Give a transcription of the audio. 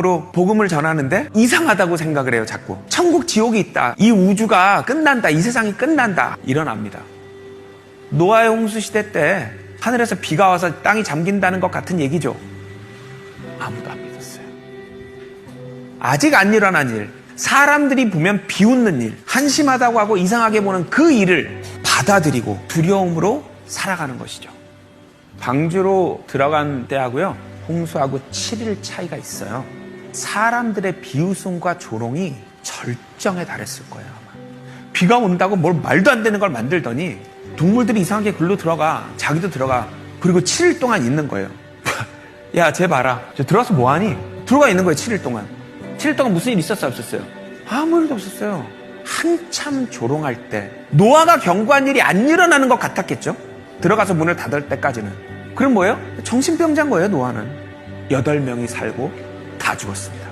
으로 복음을 전하는데 이상하다고 생각을 해요. 자꾸 천국 지옥이 있다, 이 우주가 끝난다, 이 세상이 끝난다, 일어납니다. 노아의 홍수 시대 때 하늘에서 비가 와서 땅이 잠긴다는 것 같은 얘기죠. 아무도 안 믿었어요. 아직 안 일어난 일, 사람들이 보면 비웃는 일, 한심하다고 하고 이상하게 보는 그 일을 받아들이고 두려움으로 살아가는 것이죠. 방주로 들어간 때하고요, 홍수하고 7일 차이가 있어요. 사람들의 비웃음과 조롱이 절정에 달했을 거예요. 아마. 비가 온다고 뭘 말도 안 되는 걸 만들더니 동물들이 이상하게 글로 들어가, 자기도 들어가. 그리고 7일 동안 있는 거예요. 야, 쟤 봐라, 저 들어가서 뭐하니? 들어가 있는 거예요. 7일 동안. 7일 동안 무슨 일 있었어요? 없었어요? 아무 일도 없었어요. 한참 조롱할 때 노아가 경고한 일이 안 일어나는 것 같았겠죠? 들어가서 문을 닫을 때까지는. 그럼 뭐예요? 정신병자인 거예요. 노아는 8명이 살고 다 죽었습니다.